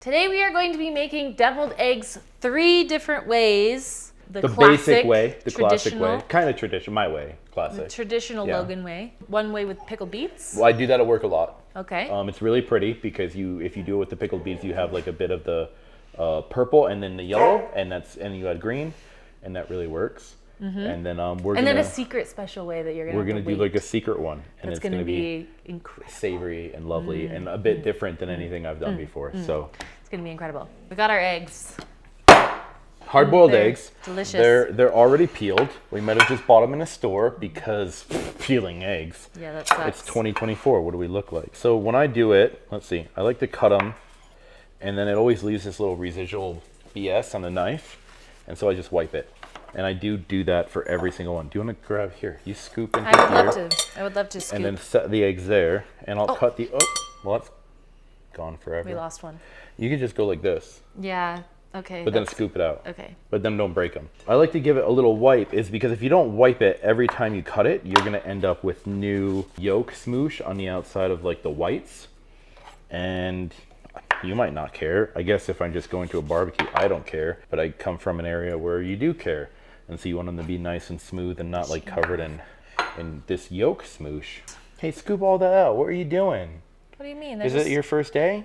Today we are going to be making deviled eggs 3 different ways. The basic way, the classic way. Kind of traditional, my way, classic. The traditional Logan way. One way with pickled beets. Well, I do that at work a lot. Okay. It's really pretty because if you do it with the pickled beets, you have like a bit of the purple and then the yellow, and you add green, and that really works. Mm-hmm. And then then a secret special way that we're gonna do like a secret one, and it's gonna be incredible, savory and lovely, and a bit different than anything I've done before. So it's gonna be incredible. We got our eggs. Hard-boiled eggs. Delicious. They're already peeled. We might have just bought them in a store because peeling eggs. Yeah, that sucks. It's 2024. What do we look like? So when I do it, let's see. I like to cut them, and then it always leaves this little residual BS on the knife, and so I just wipe it. And I do that for every single one. Do you want to grab here? You scoop into here. I would love to scoop. And then set the eggs there, and I'll cut the. Oh, well, that's gone forever. We lost one. You could just go like this. Yeah. Okay. But then scoop it out. Okay. But then don't break them. I like to give it a little wipe, is because if you don't wipe it every time you cut it, you're gonna end up with new yolk smoosh on the outside of like the whites, and you might not care. I guess if I'm just going to a barbecue, I don't care. But I come from an area where you do care, and so you want them to be nice and smooth and not like covered in this yolk smoosh. Hey, scoop all that out. What are you doing? What do you mean? Is it your first day?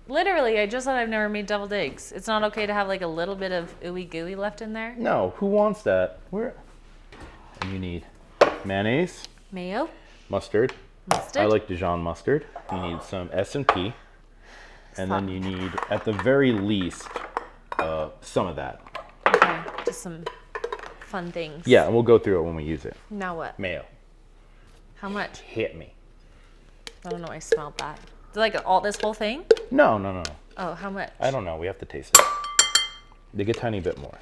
Literally, I just said I've never made deviled eggs. It's not okay to have like a little bit of ooey gooey left in there? No, who wants that? And you need mayonnaise. Mayo. Mustard. I like Dijon Mustard. You need some S&P. And then you need, at the very least, some of that. Okay, just some fun things. Yeah, and we'll go through it when we use it. Now what? Mayo. How much? Hit me. I don't know, I smelled that. Like this whole thing? No. Oh, how much? I don't know. We have to taste it. Dig a tiny bit more.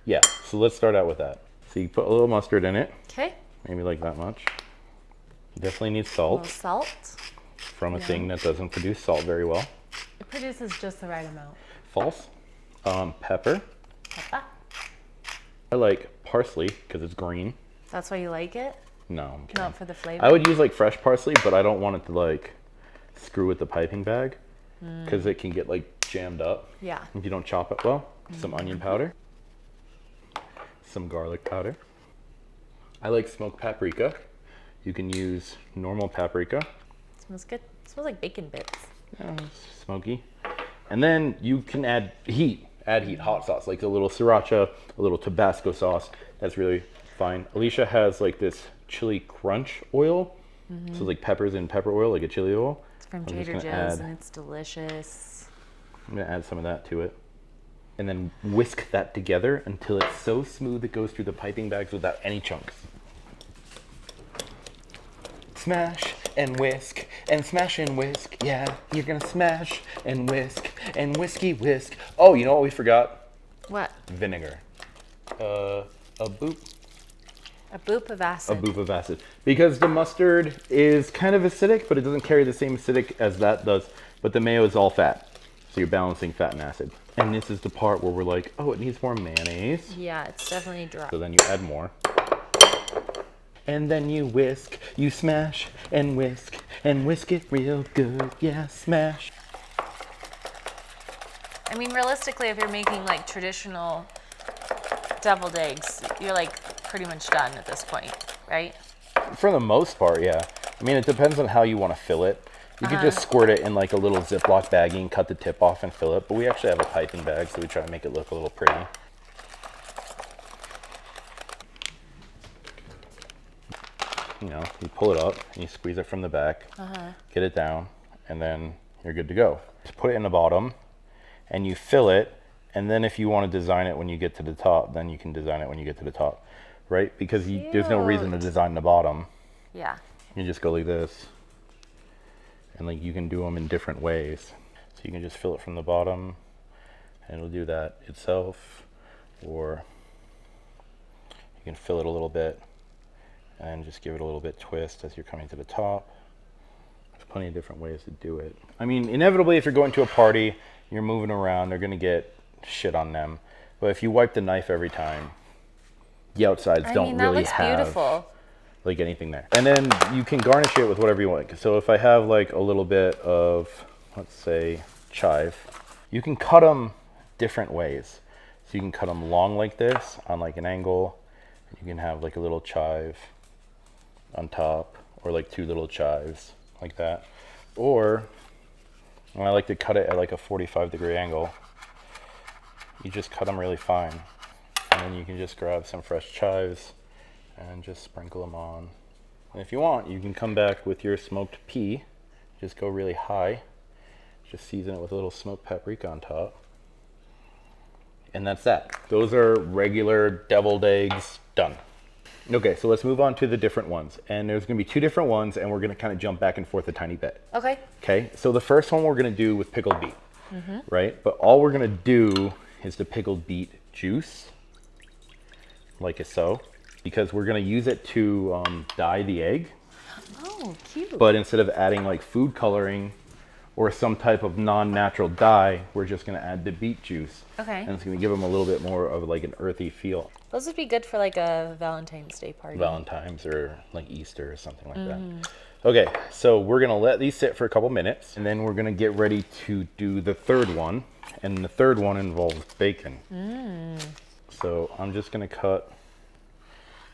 Yeah, so let's start out with that. So you put a little mustard in it. Okay. Maybe like that much. You definitely need salt. A little salt. From a thing that doesn't produce salt very well. It produces just the right amount. False. Pepper. Pepper. I like parsley because it's green. That's why you like it? No, I'm kidding. Not for the flavor? I would use like fresh parsley, but I don't want it to like screw with the piping bag because it can get like jammed up. Yeah. If you don't chop it well. Some onion powder. Some garlic powder. I like smoked paprika. You can use normal paprika. It smells good. It smells like bacon bits. Yeah, it's smoky. And then you can add heat. Hot sauce, like a little sriracha, a little Tabasco sauce. That's really fine. Alicia has like this chili crunch oil. So like peppers and pepper oil, like a chili oil. It's from Trader Joe's and it's delicious. I'm gonna add some of that to it. And then whisk that together until it's so smooth it goes through the piping bags without any chunks. Smash and whisk and smash and whisk. Yeah, you're gonna smash and whisk and whiskey whisk. Oh, you know what we forgot? What? Vinegar. A boop. A boop of acid. A boop of acid. Because the mustard is kind of acidic, but it doesn't carry the same acidic as that does. But the mayo is all fat. So you're balancing fat and acid. And this is the part where we're like, oh, it needs more mayonnaise. Yeah, it's definitely dry. So then you add more. And then you whisk, you smash and whisk it real good. Yeah, smash. I mean, realistically, if you're making like traditional deviled eggs, you're like pretty much done at this point, right? For the most part, yeah. I mean, it depends on how you want to fill it. You could just squirt it in like a little Ziploc baggie and cut the tip off and fill it. But we actually have a piping bag, so we try to make it look a little pretty. You know, you pull it up and you squeeze it from the back, get it down, and then you're good to go. Just put it in the bottom and you fill it, and then if you want to design it when you get to the top, then you can design it when you get to the top, right? Because there's no reason to design the bottom. Yeah. You just go like this, and like you can do them in different ways. So you can just fill it from the bottom, and it'll do that itself, or you can fill it a little bit and just give it a little bit twist as you're coming to the top. There's plenty of different ways to do it. I mean, inevitably, if you're going to a party, you're moving around, they're gonna get shit on them. But if you wipe the knife every time, the outsides don't really have beautiful. Like anything there. And then you can garnish it with whatever you want. So if I have like a little bit of, let's say, chive, You can cut them different ways. So you can cut them long like this on like an angle. You can have like a little chive on top, or like 2 little chives like that. Or I like to cut it at like a 45-degree angle. You just cut them really fine. And then you can just grab some fresh chives and just sprinkle them on. And if you want, you can come back with your smoked pea. Just go really high. Just season it with a little smoked paprika on top. And that's that. Those are regular deviled eggs done. Okay, so let's move on to the different ones. And there's gonna be 2 different ones, and we're gonna kind of jump back and forth a tiny bit. Okay. Okay, so the first one we're gonna do with pickled beet, right? But all we're gonna do is the pickled beet juice, like so, because we're gonna use it to dye the egg. Oh, cute. But instead of adding like food coloring or some type of non-natural dye, we're just gonna add the beet juice. Okay. And it's gonna give them a little bit more of like an earthy feel. Those would be good for like a Valentine's Day party. Valentine's or like Easter or something like that. Okay, so we're gonna let these sit for a couple minutes, and then we're gonna get ready to do the third one. And the third one involves bacon. So I'm just gonna cut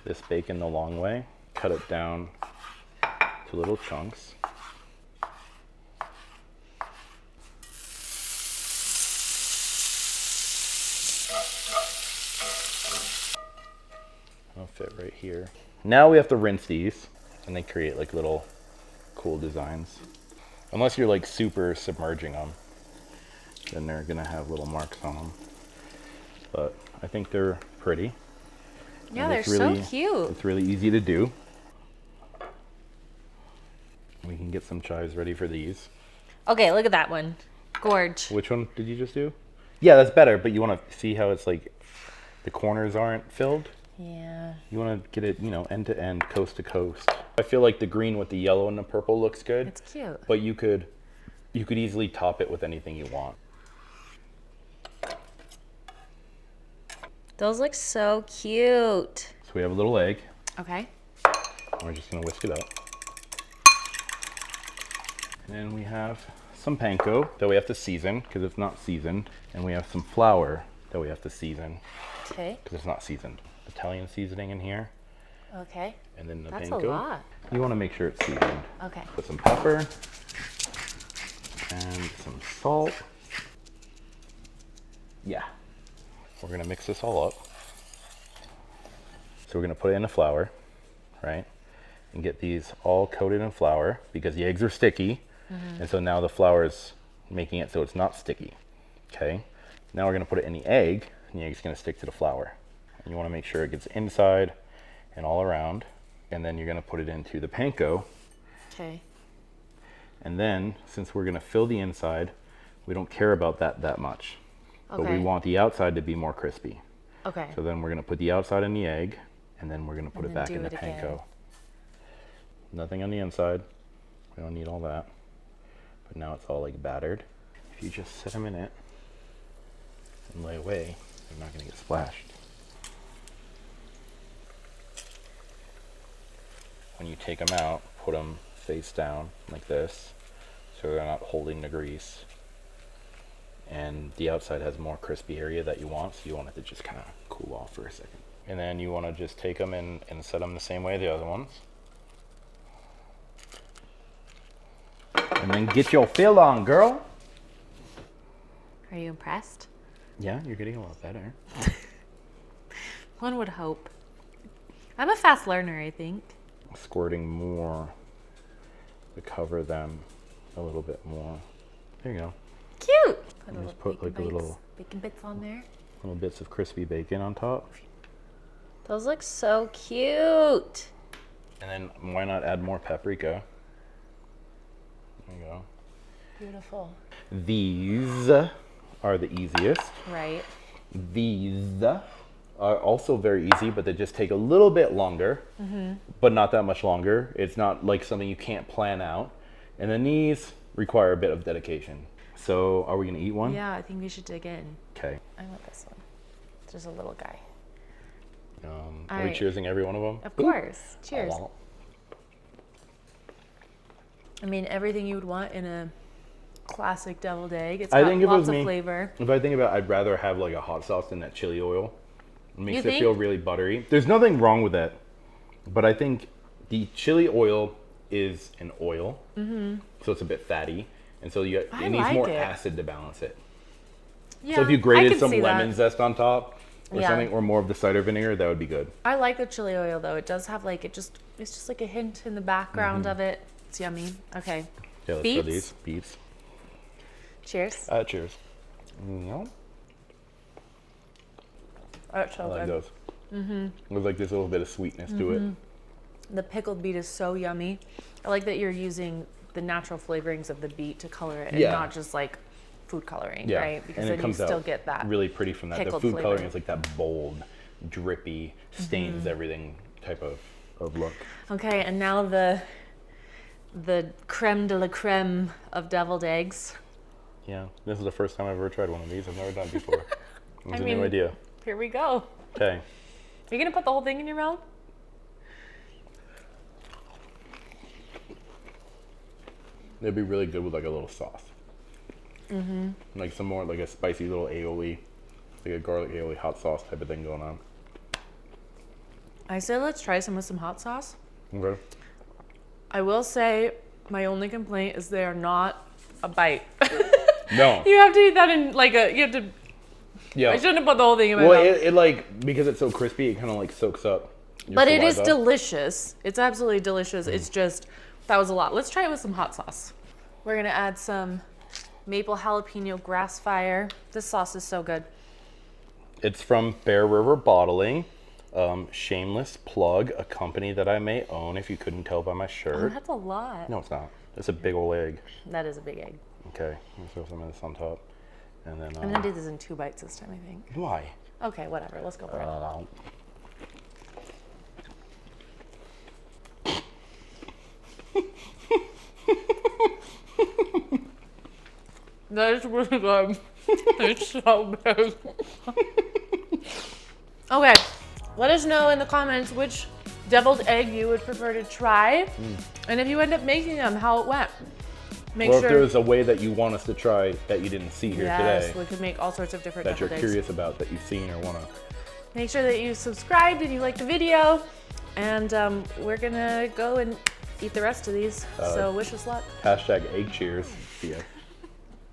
this bacon the long way, cut it down to little chunks. I'll fit right here. Now we have to rinse these, and they create like little cool designs. Unless you're like super submerging them, then they're gonna have little marks on them. But I think they're pretty. Yeah, And they're it's really, so cute. It's really easy to do. We can get some chives ready for these. Okay, look at that one. Gorge. Which one did you just do? Yeah, that's better, but you want to see how it's like the corners aren't filled? Yeah. You want to get it, you know, end to end, coast to coast. I feel like the green with the yellow and the purple looks good. It's cute. But you could easily top it with anything you want. Those look so cute. So we have a little egg. Okay. We're just gonna whisk it up. And then we have some panko that we have to season because it's not seasoned. And we have some flour that we have to season Okay. because it's not seasoned. Italian seasoning in here. Okay. And then the That's panko. a lot. You want to make sure it's seasoned. Okay. Put some pepper and some salt. Yeah. We're gonna mix this all up. So we're gonna put it in the flour, right? And get these all coated in flour because the eggs are sticky. And so now the flour is making it so it's not sticky. Okay. Now we're gonna put it in the egg, and the egg's gonna stick to the flour. And you wanna make sure it gets inside and all around. And then you're gonna put it into the panko. Okay. And then, since we're gonna fill the inside, we don't care about that much. But we Okay. want the outside to be more crispy. Okay. So then we're gonna put the outside in the egg, and then we're gonna put And it then back do in the it again. panko. Nothing on the inside. We don't need all that. But now it's all like battered. If you just set them in it and lay away, they're not gonna get splashed. When you take them out, put them face down like this, so they're not holding the grease. And the outside has more crispy area that you want, so you want it to just kind of cool off for a second. And then you want to just take them and set them the same way the other ones. And then get your fill on, girl. Are you impressed? Yeah, you're getting a lot better. One would hope. I'm a fast learner, I think. Squirting more to cover them a little bit more. There you go. Cute. And just put like a little bacon bits on there. little bits of crispy bacon on top. Those look so cute. And then why not add more paprika? There you go. Beautiful. These are the easiest. Right. These are also very easy, but they just take a little bit longer, but not that much longer. It's not like something you can't plan out. And then these require a bit of dedication. So are we gonna eat one? Yeah, I think we should dig in. Okay. I want this one. There's a little guy. Are we cheersing every one of them? Of course. Cheers. Oh, I mean, everything you would want in a classic deviled egg. It's I got think if it was lots of me, flavor. if I think about it, I'd rather have like a hot sauce than that chili oil. It makes You it think? feel really buttery. There's nothing wrong with that, but I think the chili oil is an oil, so it's a bit fatty, and so it needs like more it. acid to balance it. Yeah, So if you I grated can some see lemon that. zest on top or Yeah. something, or more of the cider vinegar, that would be good. I like the chili oil though. It does have like it's just like a hint in the background of it. It's yummy. Okay. Yeah, let's try Beets? these. Beets. Cheers. Cheers. No, That's so I like good. those. There's like this little bit of sweetness to it. The pickled beet is so yummy. I like that you're using the natural flavorings of the beet to color it and Yeah. not just like food coloring, Yeah, right? Because and then it comes you still out get that. really pretty from that. The pickled food flavor. coloring is like that bold, drippy, stains everything type of look. Okay, and now the creme de la creme of deviled eggs. Yeah, this is the first time I've ever tried one of these. I've never done it before. It's a mean- new idea. Here we go. Okay. Are you gonna put the whole thing in your mouth? It'd be really good with like a little sauce. Like some more like a spicy little aioli, like a garlic aioli hot sauce type of thing going on. I said let's try some with some hot sauce. Okay. I will say my only complaint is they are not a bite. No. You have to eat that in like you have to. Yeah. I shouldn't have put the whole thing in my Well, mouth. it like because it's so crispy, it kind of like soaks up. Your But it is saliva. delicious. It's absolutely delicious. It's just, that was a lot. Let's try it with some hot sauce. We're gonna add some maple jalapeno grass fire. This sauce is so good. It's from Bear River Bottling. Shameless plug, a company that I may own if you couldn't tell by my Oh, shirt. that's a lot. No, it's not. It's a big old egg. That is a big egg. Okay, let me throw some of this on top. And then, I'm gonna do this in 2 bites this time, I think. why? Okay, whatever. Let's go for it. That is really good. It's so big. Okay, let us know in the comments which deviled egg you would prefer to try, and if you end up making them, how it went. Make Or if sure. there was a way that you want us to try that you didn't see here Yes, today, we could make all sorts of different that you're deviled eggs. curious about, that you've seen or want to. Make sure that you subscribed and you liked the video, and we're gonna go and eat the rest of these. So wish us luck. Hashtag egg cheers. See ya.